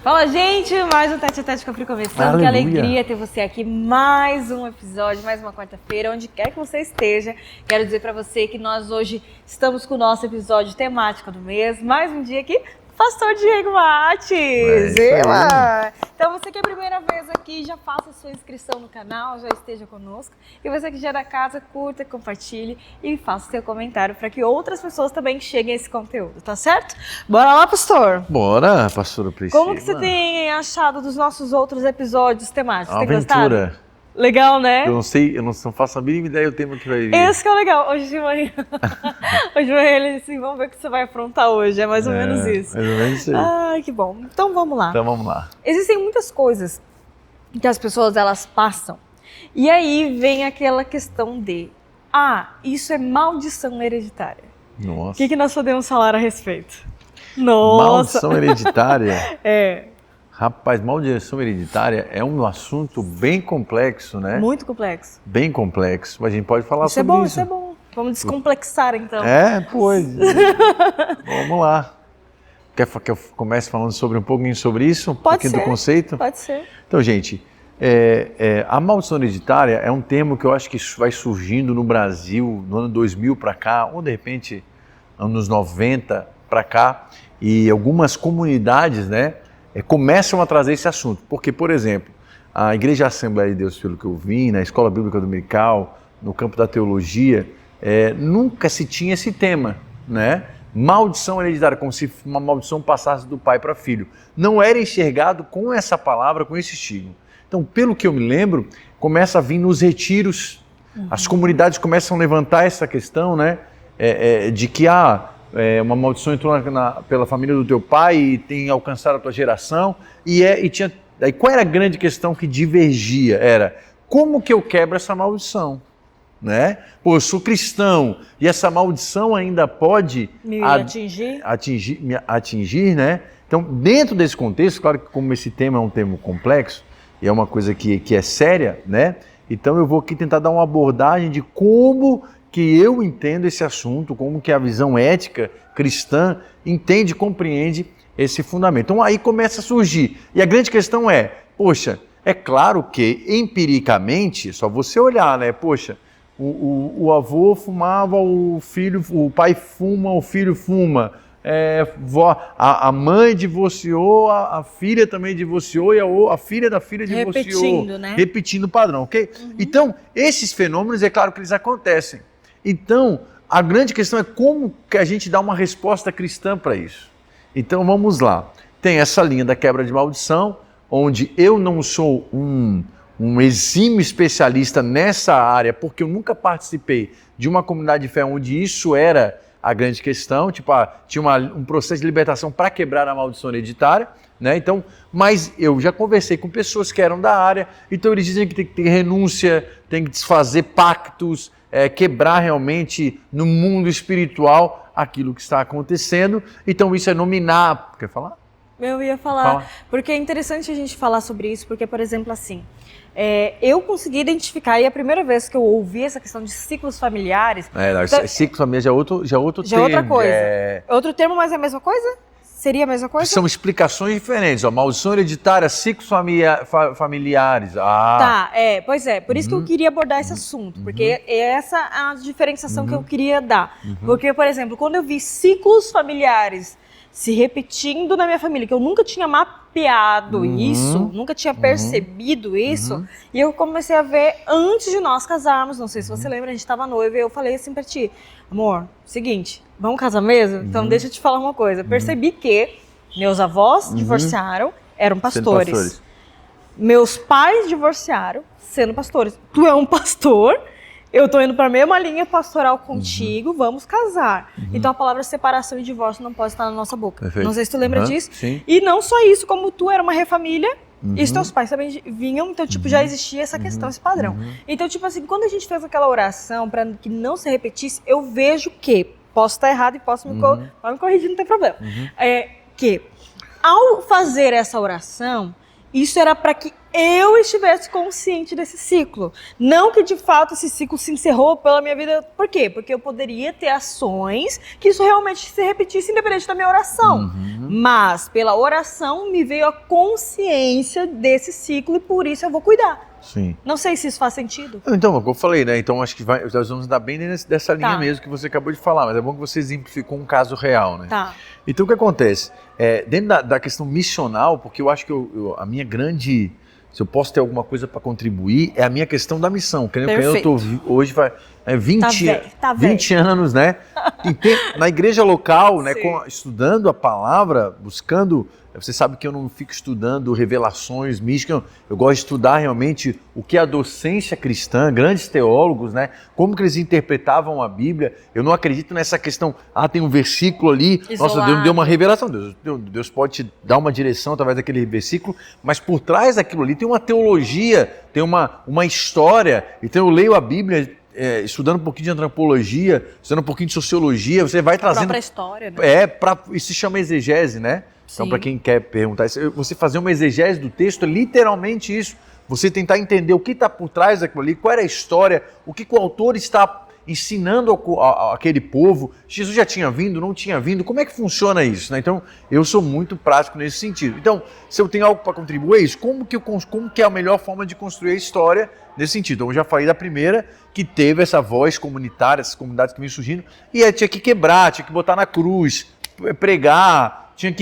Fala, gente! Mais um Tete a Tete Café começando. Aleluia. Que alegria ter você aqui. Mais um episódio, mais uma quarta-feira, onde quer que você esteja. Quero dizer pra você que nós hoje estamos com o nosso episódio temático do mês. Mais um dia aqui, Pastor Diego Mates. Então, você que é a primeira vez aqui, já faça a sua inscrição no canal, já esteja conosco. E você que já é da casa, curta, compartilhe e faça seu comentário para que outras pessoas também cheguem a esse conteúdo, tá certo? Bora lá, pastor! Bora, pastora Priscila. Como que você tem achado dos nossos outros episódios temáticos? Tem Aventura. gostado? Legal, né? Eu não faço a mínima ideia do tema que vai vir. Esse que é o legal. Hoje de manhã, ele assim, vamos ver o que você vai afrontar hoje. É mais ou menos isso. Mais ou menos isso aí. Ai, que bom. Então vamos lá. Então vamos lá. Existem muitas coisas que as pessoas elas passam. E aí vem aquela questão de, isso é maldição hereditária. Nossa. O que nós podemos falar a respeito? Nossa. Maldição hereditária? É. Rapaz, maldição hereditária é um assunto bem complexo, né? Muito complexo. Bem complexo. Mas a gente pode falar Isso é sobre bom, isso. isso é bom. Vamos descomplexar então. Pois. Vamos lá. Quer que eu comece falando sobre um pouquinho sobre isso? Um pouquinho do conceito? Pode ser. Então, gente, a maldição hereditária é um termo que eu acho que vai surgindo no Brasil no ano 2000 para cá, ou de repente anos 90 para cá, e algumas comunidades, né, começam a trazer esse assunto. Porque, por exemplo, a Igreja Assembleia de Deus, pelo que eu vi, na Escola Bíblica Dominical, no campo da teologia, nunca se tinha esse tema, né? Maldição hereditária, como se uma maldição passasse do pai para filho. Não era enxergado com essa palavra, com esse estigma. Então, pelo que eu me lembro, começa a vir nos retiros, as comunidades começam a levantar essa questão, né? De que uma maldição entrou pela família do teu pai e tem alcançado a tua geração. Aí qual era a grande questão que divergia? Era, como que eu quebro essa maldição? Né? Pô, eu sou cristão e essa maldição ainda pode me atingir, né? Então, dentro desse contexto, claro que como esse tema é um tema complexo e é uma coisa que é séria, né? Então eu vou aqui tentar dar uma abordagem de como que eu entendo esse assunto, como que a visão ética cristã entende e compreende esse fundamento. Então aí começa a surgir. E a grande questão é, poxa, é claro que empiricamente, só você olhar, né? Poxa, o avô fumava, o pai fuma, o filho fuma. A mãe divorciou, a filha também divorciou e a filha da filha divorciou. Repetindo, né? Repetindo o padrão, ok? Então, esses fenômenos, é claro que eles acontecem. Então, a grande questão é como que a gente dá uma resposta cristã para isso. Então, vamos lá. Tem essa linha da quebra de maldição, onde eu não sou um exímio especialista nessa área, porque eu nunca participei de uma comunidade de fé onde isso era a grande questão, tipo, tinha um processo de libertação para quebrar a maldição hereditária, né? Então, mas eu já conversei com pessoas que eram da área, então eles dizem que tem que ter renúncia, tem que desfazer pactos, quebrar realmente no mundo espiritual aquilo que está acontecendo. Então isso é nominar. Quer falar? Eu ia falar, porque é interessante a gente falar sobre isso, porque, por exemplo, assim, eu consegui identificar, e a primeira vez que eu ouvi essa questão de ciclos familiares... Ciclos familiares já é outro termo. Já é outra coisa. Outro termo, mas é a mesma coisa? Seria a mesma coisa? São explicações diferentes. Maldição hereditária, ciclos familiares. Pois é. Por isso que eu queria abordar esse assunto, porque essa é a diferenciação que eu queria dar. Porque, por exemplo, quando eu vi ciclos familiares se repetindo na minha família, que eu nunca tinha mapeado isso, nunca tinha percebido isso, e eu comecei a ver antes de nós casarmos, não sei se você lembra, a gente estava noiva, e eu falei assim pra ti, amor, seguinte, vamos casar mesmo? Então deixa eu te falar uma coisa, eu percebi que meus avós divorciaram, eram pastores. Meus pais divorciaram, sendo pastores. Tu é um pastor, eu tô indo para a mesma linha pastoral contigo, vamos casar. Então a palavra separação e divórcio não pode estar na nossa boca. Perfeito. Não sei se tu lembra disso. Sim. E não só isso, como tu era uma refamília, e os teus pais também vinham, então tipo, já existia essa questão, esse padrão. Então tipo assim, quando a gente fez aquela oração para que não se repetisse, eu vejo que, posso estar errado e posso me corrigir, não tem problema, que ao fazer essa oração, Isso era para que eu estivesse consciente desse ciclo. Não que de fato esse ciclo se encerrou pela minha vida. Por quê? Porque eu poderia ter ações que isso realmente se repetisse independente da minha oração. Mas pela oração me veio a consciência desse ciclo e por isso eu vou cuidar. Sim. Não sei se isso faz sentido. Então, como eu falei, né? Então acho que nós vamos dar bem dessa linha mesmo que você acabou de falar, mas é bom que você exemplificou um caso real, né? Tá. Então o que acontece? Dentro da questão missional, porque eu acho que a minha grande... Se eu posso ter alguma coisa para contribuir, é a minha questão da missão. Que eu tô hoje vai 20 anos, né? Na igreja local, né? Estudando a palavra, buscando. Você sabe que eu não fico estudando revelações místicas. Eu gosto de estudar realmente o que é a docência cristã, grandes teólogos, né? Como que eles interpretavam a Bíblia. Eu não acredito nessa questão. Tem um versículo ali. Isolado. Nossa, Deus me deu uma revelação. Deus pode te dar uma direção através daquele versículo, mas por trás daquilo ali tem uma teologia, tem uma história. Então eu leio a Bíblia. Estudando um pouquinho de antropologia, estudando um pouquinho de sociologia, você vai trazendo... A própria história, né? Isso se chama exegese, né? Sim. Então, para quem quer perguntar, você fazer uma exegese do texto é literalmente isso. Você tentar entender o que está por trás daquilo ali, qual era a história, o que o autor está ensinando aquele povo. Jesus já tinha vindo, não tinha vindo, como é que funciona isso, né? Então, eu sou muito prático nesse sentido. Então, se eu tenho algo para contribuir, é isso. Como que é a melhor forma de construir a história nesse sentido? Então, eu já falei da primeira, que teve essa voz comunitária, essas comunidades que vêm surgindo, e aí tinha que quebrar, tinha que botar na cruz, pregar, tinha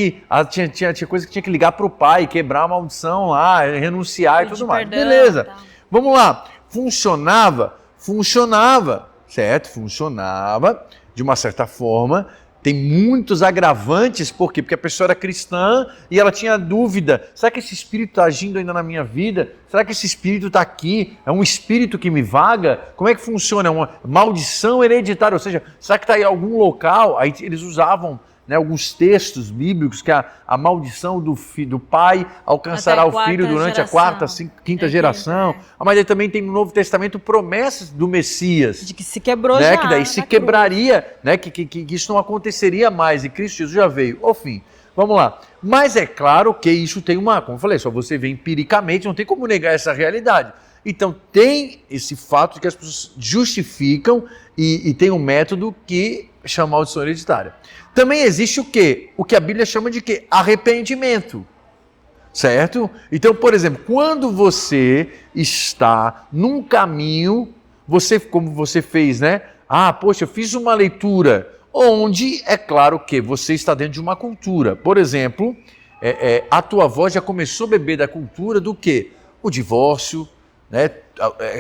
coisa que tinha que ligar para o pai, quebrar a maldição lá, renunciar e tudo mais. Beleza, vamos lá. Funcionava, certo? Funcionava de uma certa forma. Tem muitos agravantes, por quê? Porque a pessoa era cristã e ela tinha dúvida, será que esse espírito está agindo ainda na minha vida? Será que esse espírito está aqui? É um espírito que me vaga? Como é que funciona? É uma maldição hereditária, ou seja, será que está em algum local? Aí eles usavam, né, alguns textos bíblicos que a maldição do pai alcançará o filho durante a quarta, quinta geração. Mas aí também tem no Novo Testamento promessas do Messias. De que se quebrou, né, já. Que daí se quebraria, né, que isso não aconteceria mais, e Cristo Jesus já veio. Ao fim, vamos lá. Mas é claro que isso tem como eu falei, só você vê empiricamente, não tem como negar essa realidade. Então tem esse fato de que as pessoas justificam e tem um método que chama maldição hereditária. Também existe o quê? O que a Bíblia chama de quê? Arrependimento. Certo? Então, por exemplo, quando você está num caminho, como você fez, né? Poxa, eu fiz uma leitura onde é claro que você está dentro de uma cultura. Por exemplo, a tua avó já começou a beber da cultura do quê? O divórcio, né?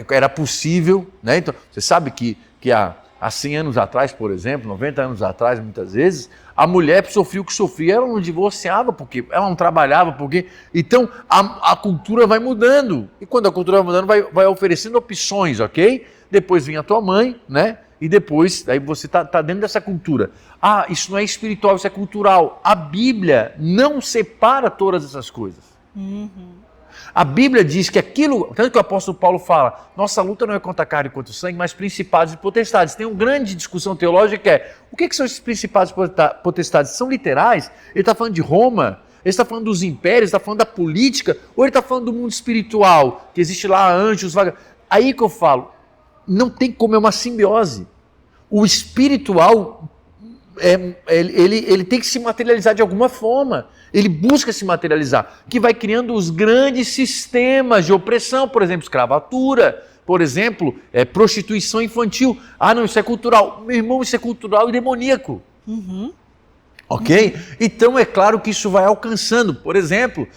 Era possível, né? Então, você sabe que há 100 anos atrás, por exemplo, 90 anos atrás, muitas vezes, a mulher sofria o que sofria, ela não divorciava, porque ela não trabalhava, porque... Então, a cultura vai mudando. E quando a cultura vai mudando, vai oferecendo opções, ok? Depois vem a tua mãe, né? E depois, aí você está dentro dessa cultura. Isso não é espiritual, isso é cultural. A Bíblia não separa todas essas coisas. A Bíblia diz que aquilo, tanto que o apóstolo Paulo fala, nossa luta não é contra a carne e contra o sangue, mas principados e potestades. Tem uma grande discussão teológica que é, o que são esses principados e potestades? São literais? Ele está falando de Roma? Ele está falando dos impérios? Ele está falando da política? Ou ele está falando do mundo espiritual? Que existe lá anjos, Aí que eu falo, não tem como, é uma simbiose. O espiritual, ele tem que se materializar de alguma forma. Ele busca se materializar, que vai criando os grandes sistemas de opressão, por exemplo, escravatura, por exemplo, prostituição infantil. Não, isso é cultural. Meu irmão, isso é cultural e demoníaco. Ok? Então é claro que isso vai alcançando. Por exemplo,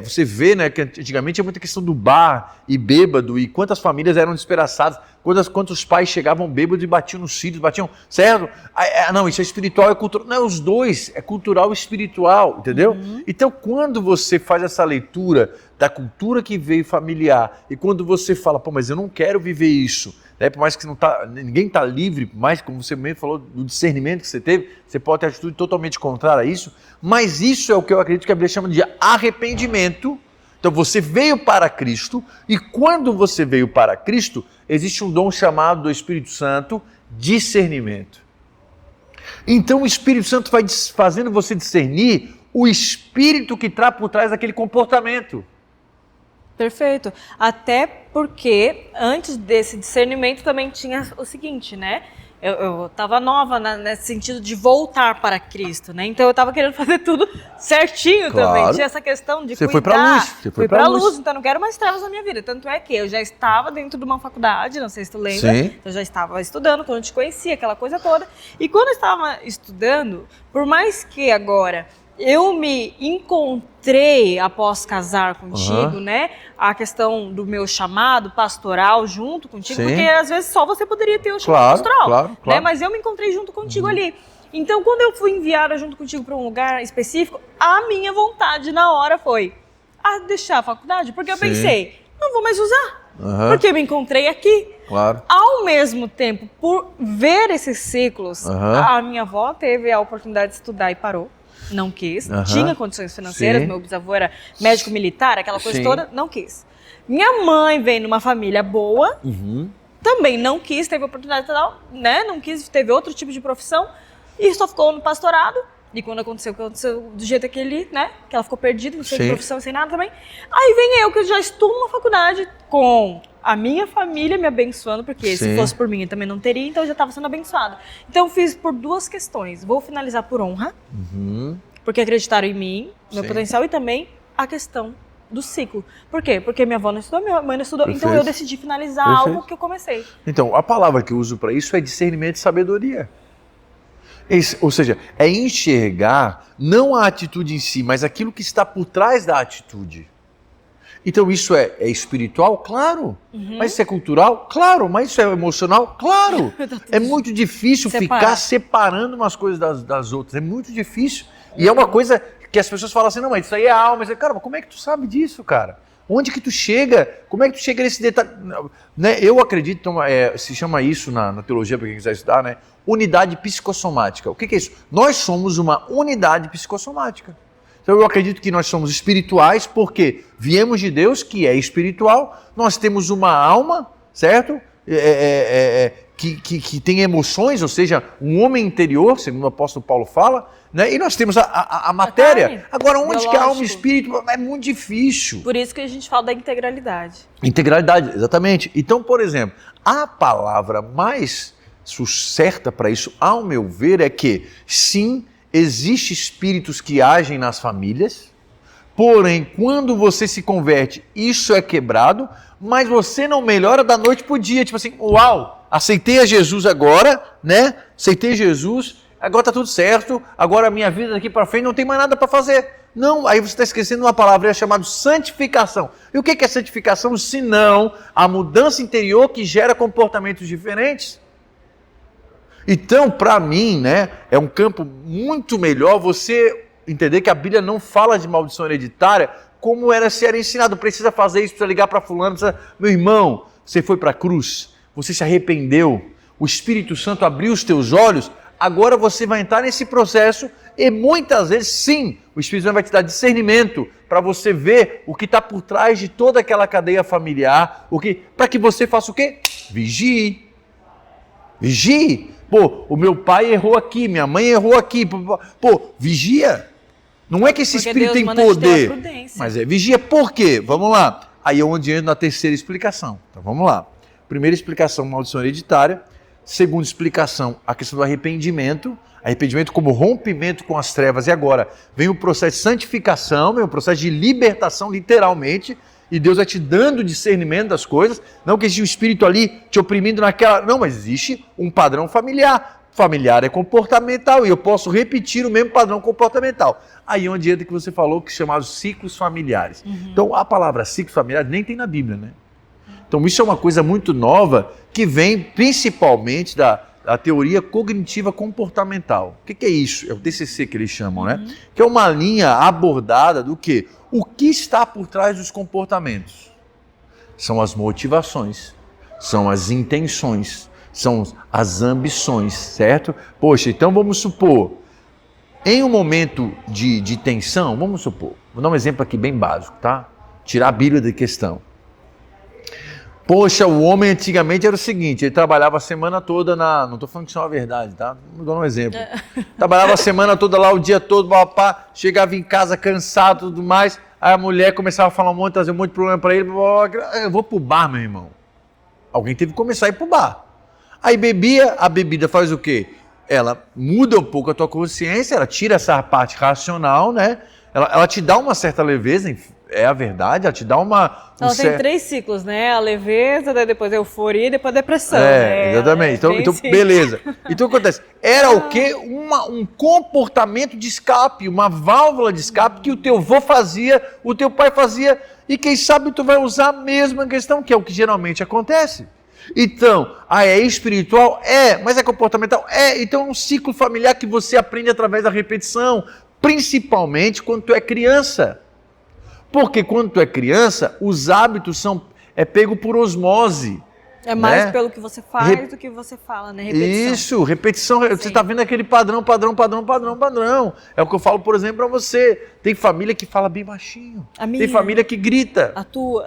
você vê, né, que antigamente tinha muita questão do bar e bêbado e quantas famílias eram despedaçadas, quantos pais chegavam bêbados e batiam nos filhos, certo? Não, isso é espiritual, é cultural. Não, os dois, é cultural e espiritual, entendeu? Então quando você faz essa leitura da cultura que veio familiar e quando você fala, mas eu não quero viver isso, né? Por mais que ninguém está livre, por mais como você mesmo falou do discernimento que você teve, você pode ter atitude totalmente contrária a isso, mas isso é o que eu acredito que a Bíblia chama de arrependimento. Então você veio para Cristo e quando você veio para Cristo, existe um dom chamado do Espírito Santo, discernimento. Então o Espírito Santo vai fazendo você discernir o espírito que está por trás daquele comportamento. Perfeito. Até porque antes desse discernimento também tinha o seguinte, né? Eu estava nova nesse sentido de voltar para Cristo, né? Então eu estava querendo fazer tudo certinho também. Tinha essa questão de Você cuidar. foi para a luz. Você foi para a luz, então não quero mais trevas na minha vida. Tanto é que eu já estava dentro de uma faculdade, não sei se tu lembra. Sim. Então eu já estava estudando quando eu te conhecia, aquela coisa toda. E quando eu estava estudando, por mais que agora eu me encontrei após casar contigo, né? A questão do meu chamado pastoral junto contigo, Sim. porque às vezes só você poderia ter o chamado pastoral, claro. né? Mas eu me encontrei junto contigo ali. Então, quando eu fui enviada junto contigo para um lugar específico, a minha vontade na hora foi deixar a faculdade, porque eu pensei, não vou mais usar, porque eu me encontrei aqui. Claro. Ao mesmo tempo, por ver esses ciclos, a minha avó teve a oportunidade de estudar e parou. Não quis, tinha condições financeiras, meu bisavô era médico militar, aquela coisa toda, não quis. Minha mãe veio numa família boa, também não quis, teve oportunidade tal, né? Não quis, teve outro tipo de profissão e só ficou no pastorado. E quando aconteceu o que aconteceu do jeito que ele, né? Que ela ficou perdida, não sei de profissão, sem nada também. Aí vem eu, que já estou numa faculdade com a minha família me abençoando, porque se fosse por mim eu também não teria, então eu já estava sendo abençoada. Então eu fiz por duas questões. Vou finalizar por honra, porque acreditaram em mim, no meu potencial, e também a questão do ciclo. Por quê? Porque minha avó não estudou, minha mãe não estudou, então eu decidi finalizar algo que eu comecei. Então, a palavra que eu uso para isso é discernimento e sabedoria. Ou seja, é enxergar não a atitude em si, mas aquilo que está por trás da atitude. Então isso é espiritual? Claro. Mas isso é cultural? Claro. Mas isso é emocional? Claro. É muito difícil ficar separando umas coisas das outras. É muito difícil. E é uma coisa que as pessoas falam assim, não, mas isso aí é alma. Cara, mas como é que tu sabe disso, cara? Onde que tu chega? Como é que tu chega nesse detalhe? Né? Eu acredito, se chama isso na teologia, para quem quiser estudar, né? Unidade psicossomática. O que é isso? Nós somos uma unidade psicossomática. Então eu acredito que nós somos espirituais porque viemos de Deus, que é espiritual, nós temos uma alma, certo? Que tem emoções, ou seja, um homem interior, segundo o apóstolo Paulo fala, né? E nós temos a matéria. Agora, onde que a alma e o espírito? É muito difícil. Por isso que a gente fala da integralidade. Integralidade, exatamente. Então, por exemplo, a palavra mais certa para isso, ao meu ver, é que sim, existem espíritos que agem nas famílias, porém, quando você se converte, isso é quebrado, mas você não melhora da noite para o dia. Tipo assim, uau, aceitei a Jesus agora, né? Aceitei Jesus, agora está tudo certo, agora a minha vida daqui para frente não tem mais nada para fazer. Não, aí você está esquecendo uma palavra chamada santificação. E o que é santificação? Senão a mudança interior que gera comportamentos diferentes. Então, para mim, né, é um campo muito melhor você entender que a Bíblia não fala de maldição hereditária como se era ensinado. Precisa fazer isso, precisa ligar para fulano, Meu irmão, você foi para a cruz, você se arrependeu, o Espírito Santo abriu os teus olhos, agora você vai entrar nesse processo e muitas vezes, sim, o Espírito Santo vai te dar discernimento para você ver o que está por trás de toda aquela cadeia familiar, para que você faça o quê? Vigie. Vigie. Pô, o meu pai errou aqui, minha mãe errou aqui. Pô, vigia. Não é que esse espírito tem poder, mas vigia por quê? Vamos lá. Aí é onde entra na terceira explicação. Então vamos lá. Primeira explicação, maldição hereditária. Segunda explicação, a questão do arrependimento. Arrependimento como rompimento com as trevas. E agora vem o processo de santificação, vem o processo de libertação, literalmente. E Deus vai te dando discernimento das coisas. Não que existe um espírito ali te oprimindo naquela... Não, mas existe um padrão familiar. Familiar é comportamental e eu posso repetir o mesmo padrão comportamental. Aí onde entra que você falou, que é chamado ciclos familiares. Então a palavra ciclos familiares nem tem na Bíblia, né? Então isso é uma coisa muito nova que vem principalmente da teoria cognitiva comportamental. O que é isso? É o TCC que eles chamam, né? Que é uma linha abordada do quê? O que está por trás dos comportamentos? São as motivações, são as intenções, são as ambições, certo? Poxa, então vamos supor, em um momento de tensão, vamos supor, vou dar um exemplo aqui bem básico, tá? Tirar a Bíblia da questão. Poxa, o homem antigamente era o seguinte, ele trabalhava a semana toda não estou falando que isso é uma verdade, tá? Vou dar um exemplo. Trabalhava a semana toda lá, o dia todo, papá, chegava em casa cansado e tudo mais, aí a mulher começava a falar trazer um monte de problema para ele, eu vou pro bar, meu irmão. Alguém teve que começar a ir pro bar. Aí bebia, a bebida faz o quê? Ela muda um pouco a tua consciência, ela tira essa parte racional, né? Ela te dá uma certa leveza, é a verdade, ela te dá Ela tem 3 ciclos, né? A leveza, daí depois a euforia e depois a depressão. Né? Exatamente. Então beleza. Então o que acontece? Era o quê? Um comportamento de escape, uma válvula de escape que o teu avô fazia, o teu pai fazia, e quem sabe tu vai usar a mesma questão, que é o que geralmente acontece. Então, é espiritual? Mas é comportamental? Então é um ciclo familiar que você aprende através da repetição, principalmente quando tu é criança. Porque quando tu é criança, os hábitos é pego por osmose. É mais pelo que você faz do que você fala, né? Repetição. Isso, repetição. Sim. Você está vendo aquele padrão. É o que eu falo, por exemplo, para você. Tem família que fala bem baixinho. Tem família que grita. A tua.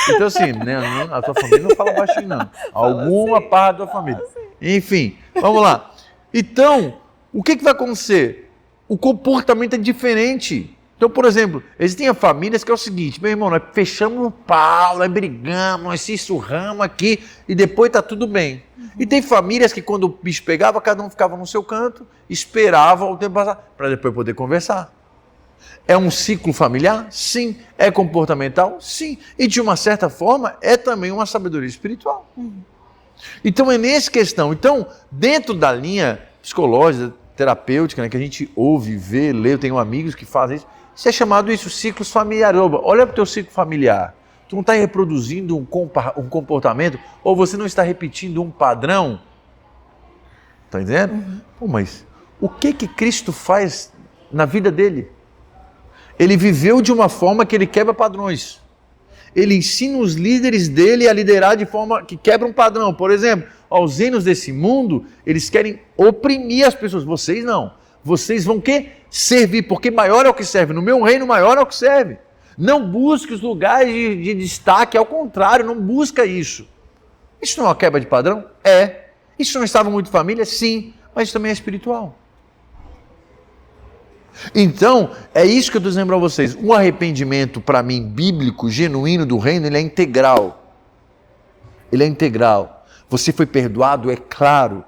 Então assim, né, a tua família não fala baixinho, não. Alguma parte da família. Enfim, vamos lá. Então, o que vai acontecer? O comportamento é diferente. Então, por exemplo, existem famílias que é o seguinte, meu irmão, nós fechamos um pau, nós brigamos, nós se surramos aqui e depois tá tudo bem. E tem famílias que quando o bicho pegava, cada um ficava no seu canto, esperava o tempo passar para depois poder conversar. É um ciclo familiar? Sim. É comportamental? Sim. E de uma certa forma, é também uma sabedoria espiritual. Então é nessa questão. Então, dentro da linha psicológica, terapêutica, né, que a gente ouve, vê, lê, eu tenho amigos que fazem isso, isso é chamado ciclos familiares. Olha para o teu ciclo familiar. Tu não está reproduzindo um comportamento ou você não está repetindo um padrão? Está entendendo? Pô, mas o que Cristo faz na vida dele? Ele viveu de uma forma que ele quebra padrões. Ele ensina os líderes dele a liderar de forma que quebra um padrão. Por exemplo, os reinos desse mundo, eles querem oprimir as pessoas. Vocês não. Vocês vão quê? Servir, porque maior é o que serve. No meu reino, maior é o que serve. Não busque os lugares de destaque, ao contrário, não busca isso. Isso não é uma quebra de padrão? É. Isso não estava muito família? Sim, mas também é espiritual. Então, é isso que eu estou dizendo para vocês. Um arrependimento, para mim, bíblico, genuíno do reino, ele é integral. Ele é integral. Você foi perdoado, é claro.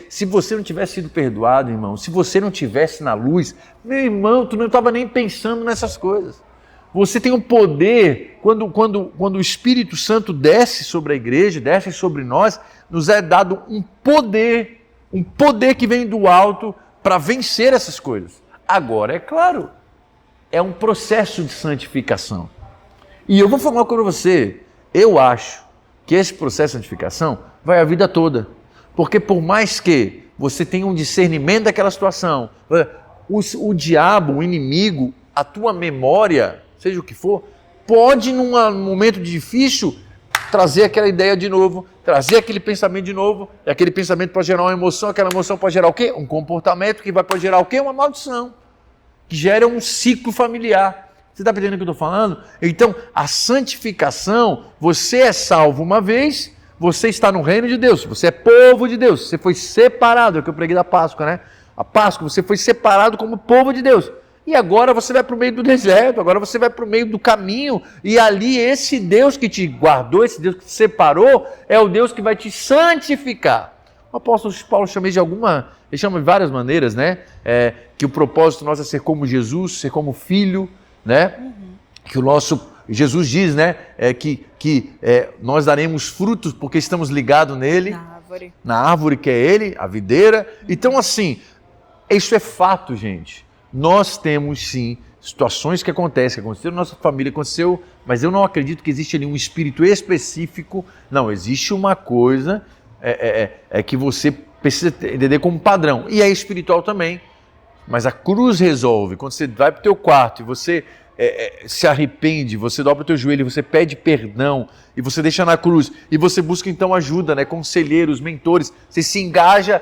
Se você não tivesse sido perdoado, irmão, se você não tivesse na luz, meu irmão, tu não estava nem pensando nessas coisas. Você tem um poder, quando o Espírito Santo desce sobre a igreja, desce sobre nós, nos é dado um poder que vem do alto para vencer essas coisas. Agora, é claro, é um processo de santificação. E eu vou falar uma coisa para você, eu acho que esse processo de santificação vai a vida toda. Porque por mais que você tenha um discernimento daquela situação, o diabo, o inimigo, a tua memória, seja o que for, pode num momento difícil trazer aquela ideia de novo, trazer aquele pensamento de novo, e aquele pensamento pode gerar uma emoção, aquela emoção pode gerar o quê? Um comportamento que pode gerar o quê? Uma maldição, que gera um ciclo familiar. Você está entendendo o que eu estou falando? Então, a santificação, você é salvo uma vez, você está no reino de Deus, você é povo de Deus, você foi separado, é o que eu preguei da Páscoa, né? A Páscoa, você foi separado como povo de Deus. E agora você vai para o meio do deserto, agora você vai para o meio do caminho, e ali esse Deus que te guardou, esse Deus que te separou, é o Deus que vai te santificar. O apóstolo Paulo chama de ele chama de várias maneiras, né? Que o propósito nosso é ser como Jesus, ser como filho, né? Que o nosso Jesus diz, né? Que nós daremos frutos porque estamos ligados nele, na árvore que é ele, a videira. Então, assim, isso é fato, gente. Nós temos sim situações que aconteceram na nossa família, aconteceu, mas eu não acredito que existe ali um espírito específico. Não, existe uma coisa que você precisa entender como padrão, e é espiritual também, mas a cruz resolve. Quando você vai para o teu quarto e você se arrepende, você dobra o teu joelho, você pede perdão e você deixa na cruz e você busca então ajuda, né? Conselheiros, mentores, você se engaja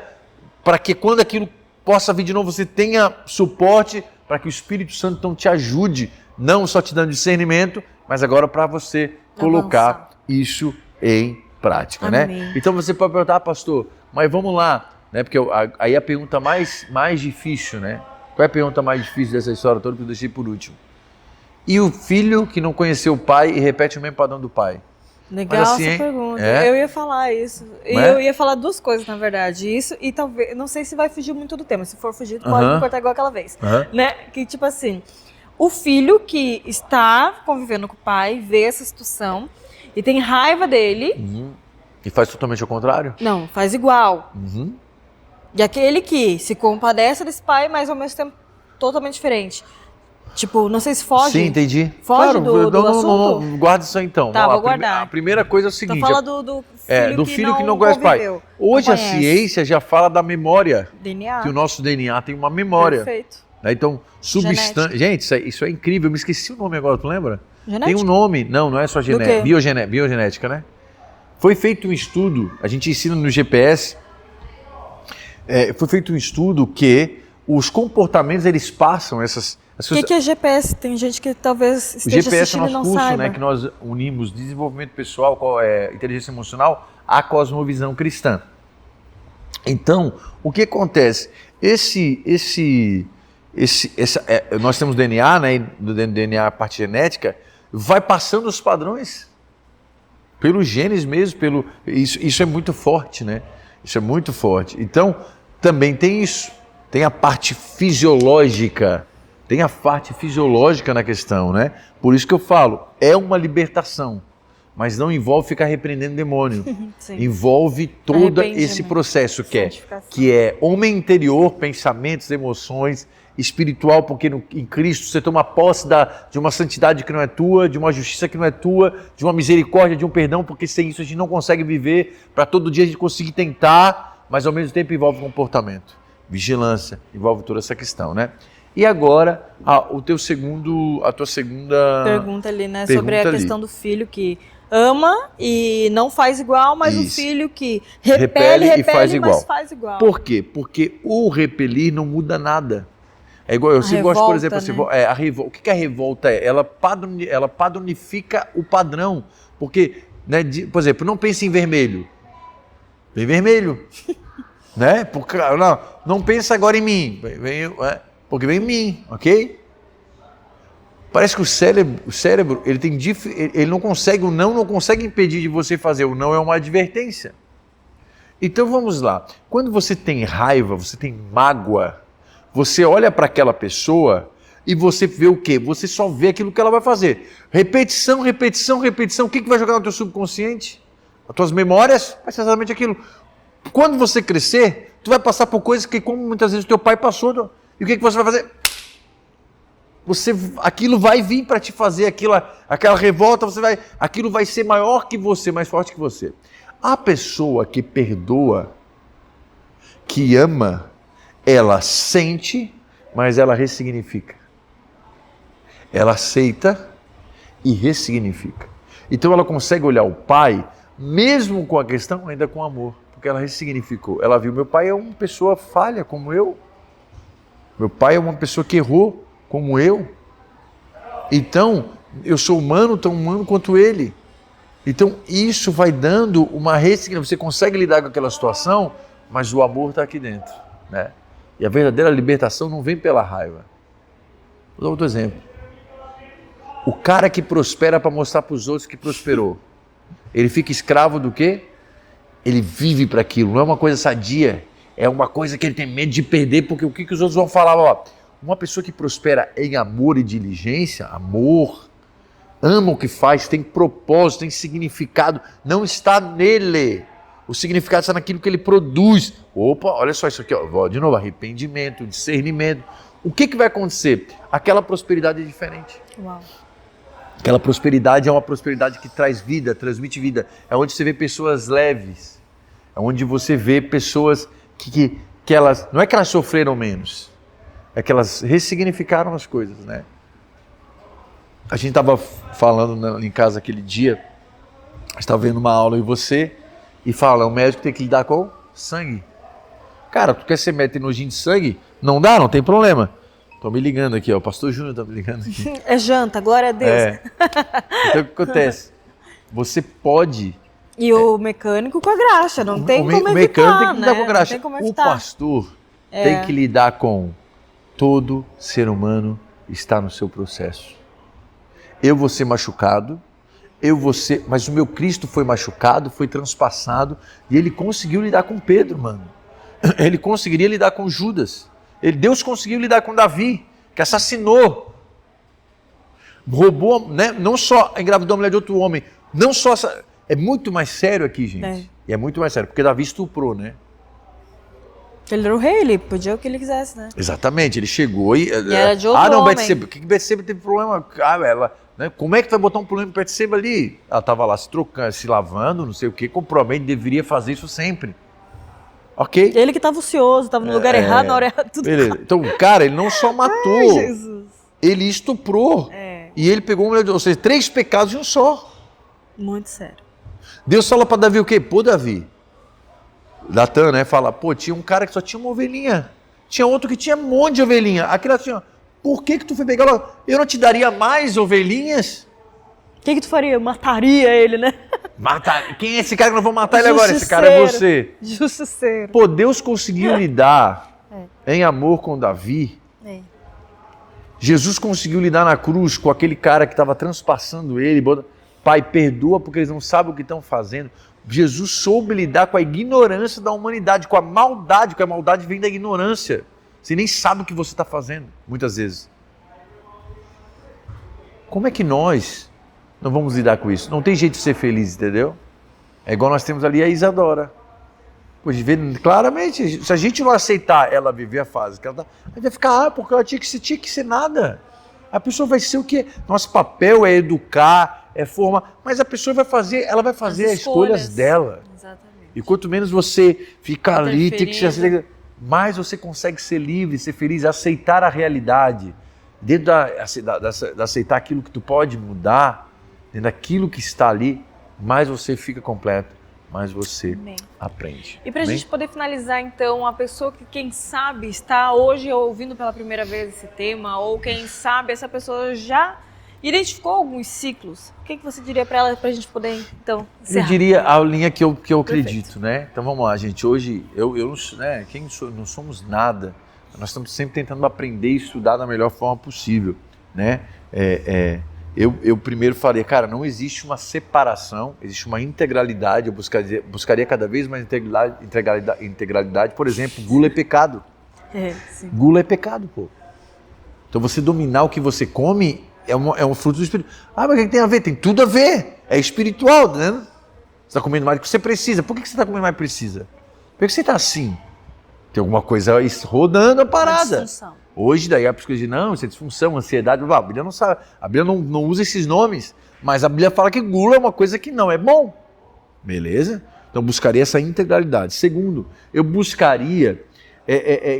para que quando aquilo possa vir de novo, você tenha suporte para que o Espírito Santo então te ajude, não só te dando discernimento, mas agora para você colocar isso em prática, Amém. né? Então você pode perguntar, pastor, mas vamos lá, né? Porque aí a pergunta mais difícil, né? Qual é a pergunta mais difícil dessa história toda que eu deixei por último? E o filho que não conheceu o pai e repete o mesmo padrão do pai? Legal Mas assim, essa pergunta. é? Eu ia falar isso. E Não é? eu ia falar duas coisas, na verdade. Isso e talvez, não sei se vai fugir muito do tema. Se for fugir, pode me cortar igual aquela vez. Né? Que tipo assim, o filho que está convivendo com o pai, vê essa situação e tem raiva dele. E faz totalmente ao contrário? Não, faz igual. E aquele que se compadece desse pai, mas ao mesmo tempo totalmente diferente. Tipo, não sei se foge. Sim, entendi. Foge claro, do assunto? Não, guarda isso aí então. Tá, Vamos lá. vou guardar. A primeira coisa é o seguinte. Então fala do filho, que não conhece o pai. conviveu, Hoje não a conhece. ciência já fala da memória. DNA. Que o nosso DNA tem uma memória. Perfeito. Né? Então, substância. Genética. Gente, isso é incrível. Eu me esqueci o nome agora, tu lembra? Genética? Tem um nome. Não é só genética. Biogenética, né? Foi feito um estudo, a gente ensina no GPS. Foi feito um estudo que os comportamentos, eles passam essas. O que é GPS? Tem gente que talvez O esteja GPS é assistindo nosso e não curso, saiba. né, que nós unimos desenvolvimento pessoal, inteligência emocional, à cosmovisão cristã. Então, o que acontece? Nós temos DNA, né, do DNA, a parte genética, vai passando os padrões pelos genes mesmo, isso é muito forte, né? Isso é muito forte. Então, também tem isso, tem a parte fisiológica. Tem a parte fisiológica na questão, né? Por isso que eu falo, é uma libertação, mas não envolve ficar repreendendo demônio. Envolve todo esse processo que é homem interior, pensamentos, emoções, espiritual, porque em Cristo você toma posse de uma santidade que não é tua, de uma justiça que não é tua, de uma misericórdia, de um perdão, porque sem isso a gente não consegue viver, para todo dia a gente conseguir tentar, mas ao mesmo tempo envolve comportamento, vigilância, envolve toda essa questão, né? E agora, a tua segunda pergunta ali, né? Sobre a questão do filho que ama e não faz igual, mas o filho que repele e faz igual. Mas faz igual. Por quê? Porque o repelir não muda nada. É igual, eu sempre gosto, por exemplo, assim, a revolta. O que a revolta é? Ela padronifica o padrão. Porque, né, por exemplo, não pense em vermelho. Vem vermelho. Né? Porque, não pensa agora em mim. Porque vem em mim, ok? Parece que o cérebro ele não consegue, o não consegue impedir de você fazer. O não é uma advertência. Então vamos lá. Quando você tem raiva, você tem mágoa, você olha para aquela pessoa e você vê o quê? Você só vê aquilo que ela vai fazer. Repetição, repetição, repetição. O que vai jogar no teu subconsciente? As tuas memórias? Vai ser exatamente aquilo. Quando você crescer, tu vai passar por coisas que, como muitas vezes o teu pai passou, e o que você vai fazer? Aquilo vai vir para te fazer aquela revolta, aquilo vai ser maior que você, mais forte que você. A pessoa que perdoa, que ama, ela sente, mas ela ressignifica. Ela aceita e ressignifica. Então ela consegue olhar o pai, mesmo com a questão, ainda com amor, porque ela ressignificou. Ela viu, meu pai é uma pessoa falha como eu. Meu pai é uma pessoa que errou como eu. Então, eu sou humano, tão humano quanto ele. Então, isso vai dando uma ressignificação. Você consegue lidar com aquela situação, mas o amor está aqui dentro, né? E a verdadeira libertação não vem pela raiva. Vou dar outro exemplo. O cara que prospera para mostrar para os outros que prosperou, ele fica escravo do quê? Ele vive para aquilo, não é uma coisa sadia. É uma coisa que ele tem medo de perder, porque o que os outros vão falar? Ó, uma pessoa que prospera em amor e diligência, amor, ama o que faz, tem propósito, tem significado, não está nele. O significado está naquilo que ele produz. Opa, olha só isso aqui, ó. De novo, arrependimento, discernimento. O que vai acontecer? Aquela prosperidade é diferente. Uau. Aquela prosperidade é uma prosperidade que traz vida, transmite vida. É onde você vê pessoas leves. É onde você vê pessoas que elas, não é que elas sofreram menos, é que elas ressignificaram as coisas, né? A gente estava falando em casa aquele dia, estava vendo uma aula e você, e fala, o médico tem que lidar com sangue. Cara, tu quer ser médico e nojinho de sangue? Não dá, não tem problema. Estão me ligando aqui, ó, o pastor Júnior está me ligando aqui. É janta, glória a Deus. Então o que acontece? você pode... E o mecânico com a graxa, não tem como evitar, O mecânico tem que lidar com a Não graxa. tem como O evitar. pastor tem que lidar com todo ser humano está no seu processo. Eu vou ser machucado, mas o meu Cristo foi machucado, foi transpassado, e ele conseguiu lidar com Pedro, mano. Ele conseguiria lidar com Judas. Deus conseguiu lidar com Davi, que assassinou, roubou, né? Não só engravidou a mulher de outro homem, não só... É muito mais sério aqui, gente. E é muito mais sério, porque Davi estuprou, né? Ele era o rei, ele podia o que ele quisesse, né? Exatamente, ele chegou e era de outro não, homem. Betseba, que Betseba teve problema? Ela, né? Como é que vai botar um problema para Betseba ali? Ela estava lá se trocando, se lavando, não sei o que, provavelmente deveria fazer isso sempre. Ok? Ele que estava ocioso, estava no lugar errado, na hora errada, tudo beleza. errado. Então, cara, ele não só matou, Jesus. ele estuprou. E ele pegou uma mulher, ou seja, 3 pecados em um só. Muito sério. Deus fala para Davi o quê? Pô, Davi. Natan, né? Fala, pô, tinha um cara que só tinha uma ovelhinha. Tinha outro que tinha um monte de ovelhinha. Aquele assim, ó, por que tu foi pegar ela? Eu não te daria mais ovelhinhas? O que tu faria? Eu mataria ele, né? Matar. Quem é esse cara que não vou matar ele agora? Esse cara é você. Justiceiro. Pô, Deus conseguiu lidar em amor com Davi. Jesus conseguiu lidar na cruz com aquele cara que estava transpassando ele. Pai, perdoa porque eles não sabem o que estão fazendo. Jesus soube lidar com a ignorância da humanidade, com a maldade, porque a maldade vem da ignorância. Você nem sabe o que você está fazendo, muitas vezes. Como é que nós não vamos lidar com isso? Não tem jeito de ser feliz, entendeu? É igual nós temos ali a Isadora. Pois vê claramente, se a gente não aceitar ela viver a fase que ela está, ela vai ficar, porque ela tinha que ser nada. A pessoa vai ser o quê? Nosso papel é educar, é formar, mas a pessoa vai fazer, ela vai fazer as escolhas dela. Exatamente. E quanto menos você ficar ali, tem que se aceitar, mais você consegue ser livre, ser feliz, aceitar a realidade. Dentro da aceitar aquilo que tu pode mudar, dentro daquilo que está ali, mais você fica completo, mais você aprende. E para a Amém? gente poder finalizar, então, a pessoa que, quem sabe, está hoje ouvindo pela primeira vez esse tema, ou quem sabe essa pessoa já identificou alguns ciclos, o que você diria para ela, para a gente poder, então, encerrar? Eu diria a linha que eu acredito, né? Então vamos lá, gente. Hoje, né, não somos nada. Nós estamos sempre tentando aprender e estudar da melhor forma possível, né? Eu primeiro falei, cara, não existe uma separação, existe uma integralidade. Eu buscaria cada vez mais integralidade. Por exemplo, gula é pecado. Sim. Gula é pecado, pô. Então você dominar o que você come é um fruto do Espírito. Ah, mas o que tem a ver? Tem tudo a ver. É espiritual, né? Você está comendo mais do que você precisa. Por que você está comendo mais do que precisa? Por que você está assim? Tem alguma coisa rodando a parada. Hoje, daí a pessoa diz, não, isso é disfunção, ansiedade, a Bíblia não sabe. A Bíblia não usa esses nomes, mas a Bíblia fala que gula é uma coisa que não é bom. Beleza? Então, eu buscaria essa integralidade. Segundo, eu buscaria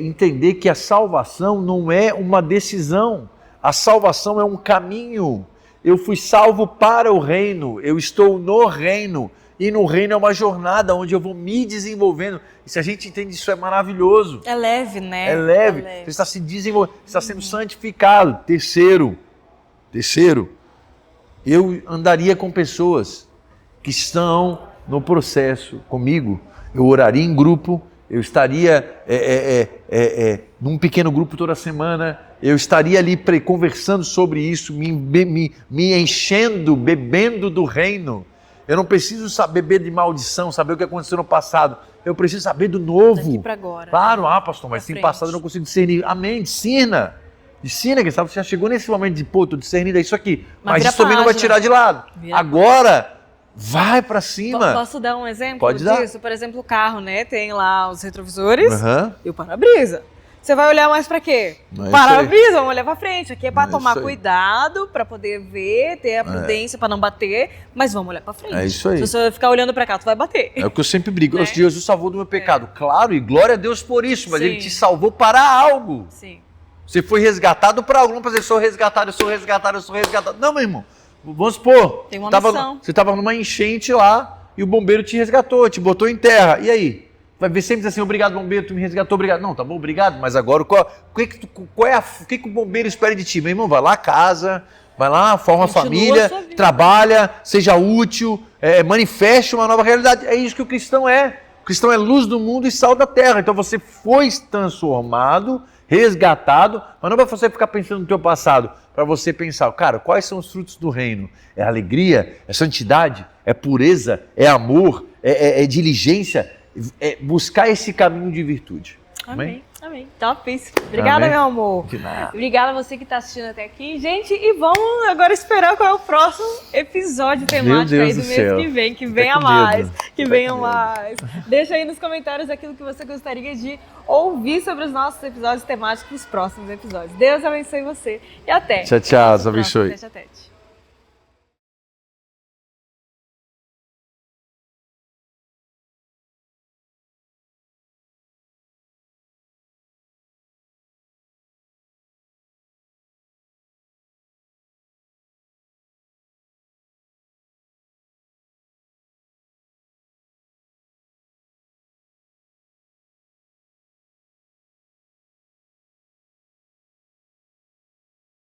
entender que a salvação não é uma decisão. A salvação é um caminho. Eu fui salvo para o reino, eu estou no reino. E no reino é uma jornada onde eu vou me desenvolvendo. E se a gente entende isso, é maravilhoso. É leve, né? É leve. Você está se desenvolvendo, você está sendo santificado. Terceiro, eu andaria com pessoas que estão no processo comigo. Eu oraria em grupo, eu estaria num pequeno grupo toda semana, eu estaria ali conversando sobre isso, me enchendo, bebendo do reino. Eu não preciso beber de maldição, saber o que aconteceu no passado. Eu preciso saber do novo. Daqui para agora. Claro, pastor, mas tem passado eu não consigo discernir. Amém, ensina. Ensina, que você já chegou nesse momento de, tô discernindo isso aqui. Mas isso também não vai tirar de lado. Agora, vai para cima. Posso dar um exemplo Pode disso? dar. Por exemplo, o carro, né? Tem lá os retrovisores Uhum. e o para-brisa. Você vai olhar mais para quê? Para-brisa, vamos olhar para frente. Aqui é para tomar cuidado, para poder ver, ter a prudência para não bater, mas vamos olhar para frente. É isso aí. Se você ficar olhando para cá, tu vai bater. É o que eu sempre brigo. Né? Jesus salvou do meu pecado. Claro, e glória a Deus por isso, mas Ele te salvou para algo. Sim. Você foi resgatado para algo. Não para dizer, eu sou resgatado. Não, meu irmão. Vamos supor, tem uma missão. Você estava numa enchente lá e o bombeiro te resgatou, te botou em terra. E aí? Vai ver sempre assim, obrigado bombeiro, tu me resgatou, obrigado. Não, tá bom, obrigado, mas agora o que o bombeiro espera de ti? Meu irmão, vai lá a casa, Vai lá, forma Continua família, a sua vida. trabalha, seja útil, manifeste uma nova realidade. É isso que o cristão é. O cristão é luz do mundo e sal da terra. Então você foi transformado, resgatado, mas não para você ficar pensando no teu passado, para você pensar, cara, quais são os frutos do reino? É alegria, é santidade, é pureza, é amor, é diligência, é buscar esse caminho de virtude. Amém. Amém. Topíssimo. Obrigada, Amém. meu amor. De nada. Obrigada a você que está assistindo até aqui. Gente, e vamos agora esperar qual é o próximo episódio temático Deus aí do do mês céu. que vem. Que Tá venha com mais. medo. Que Tá venha com medo. mais. Deixa aí nos comentários aquilo que você gostaria de ouvir sobre os nossos episódios temáticos, os próximos episódios. Deus abençoe você. E até. Tchau, tchau. Nosso Deus abençoe. próximo Tete a Tete.